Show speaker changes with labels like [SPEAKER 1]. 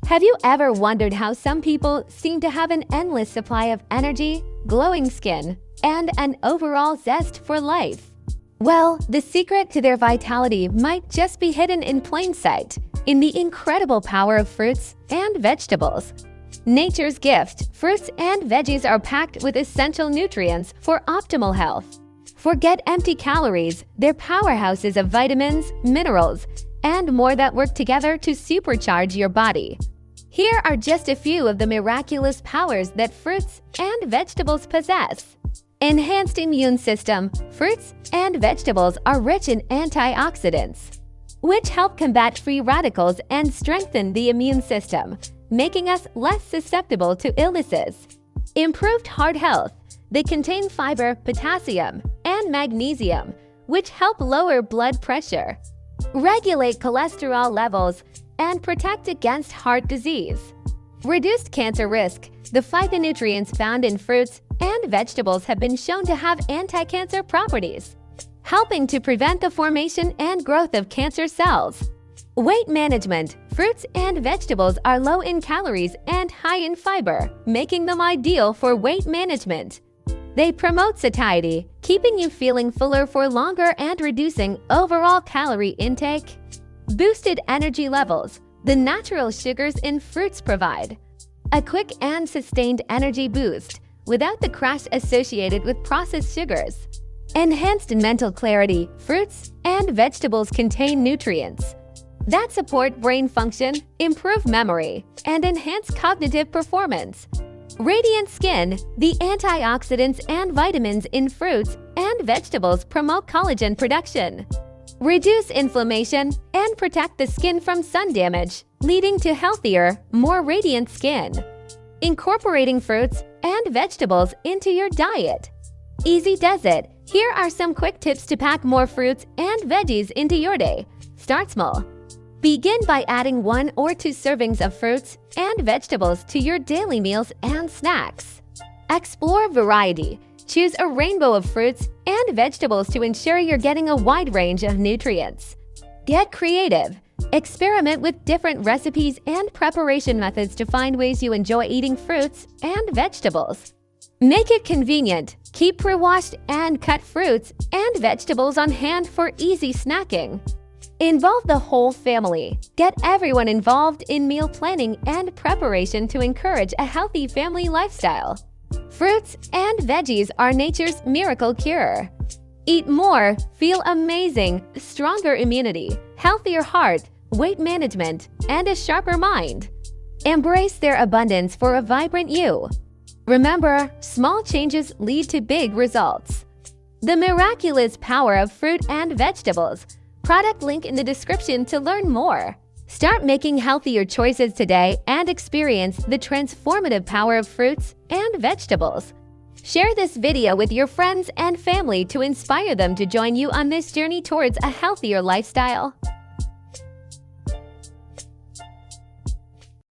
[SPEAKER 1] Have you ever wondered how some people seem to have an endless supply of energy, glowing skin, and an overall zest for life? Well, the secret to their vitality might just be hidden in plain sight, in the incredible power of fruits and vegetables. Nature's gift, fruits and veggies are packed with essential nutrients for optimal health. Forget empty calories, they're powerhouses of vitamins, minerals, and more that work together to supercharge your body. Here are just a few of the miraculous powers that fruits and vegetables possess. Enhanced immune system. Fruits and vegetables are rich in antioxidants, which help combat free radicals and strengthen the immune system, making us less susceptible to illnesses. Improved heart health. They contain fiber, potassium, and magnesium, which help lower blood pressure, regulate cholesterol levels, and protect against heart disease. Reduced cancer risk. The phytonutrients found in fruits and vegetables have been shown to have anti-cancer properties, helping to prevent the formation and growth of cancer cells. Weight management. Fruits and vegetables are low in calories and high in fiber, making them ideal for weight management. They promote satiety, keeping you feeling fuller for longer and reducing overall calorie intake. Boosted energy levels. The natural sugars in fruits provide a quick and sustained energy boost without the crash associated with processed sugars. Enhanced mental clarity. Fruits and vegetables contain nutrients that support brain function, improve memory, and enhance cognitive performance. Radiant skin. The antioxidants and vitamins in fruits and vegetables promote collagen production, reduce inflammation, and protect the skin from sun damage, leading to healthier, more radiant skin. Incorporating fruits and vegetables into your diet. Easy does it. Here are some quick tips to pack more fruits and veggies into your day. Start small. Begin by adding 1 or 2 servings of fruits and vegetables to your daily meals and snacks. Explore variety. Choose a rainbow of fruits and vegetables to ensure you're getting a wide range of nutrients. Get creative. Experiment with different recipes and preparation methods to find ways you enjoy eating fruits and vegetables. Make it convenient. Keep pre-washed and cut fruits and vegetables on hand for easy snacking. Involve the whole family. Get everyone involved in meal planning and preparation to encourage a healthy family lifestyle. Fruits and veggies are nature's miracle cure. Eat more, feel amazing, stronger immunity, healthier heart, weight management, and a sharper mind. Embrace their abundance for a vibrant you. Remember, small changes lead to big results. The miraculous power of fruit and vegetables. Product link in the description to learn more. Start making healthier choices today and experience the transformative power of fruits and vegetables. Share this video with your friends and family to inspire them to join you on this journey towards a healthier lifestyle.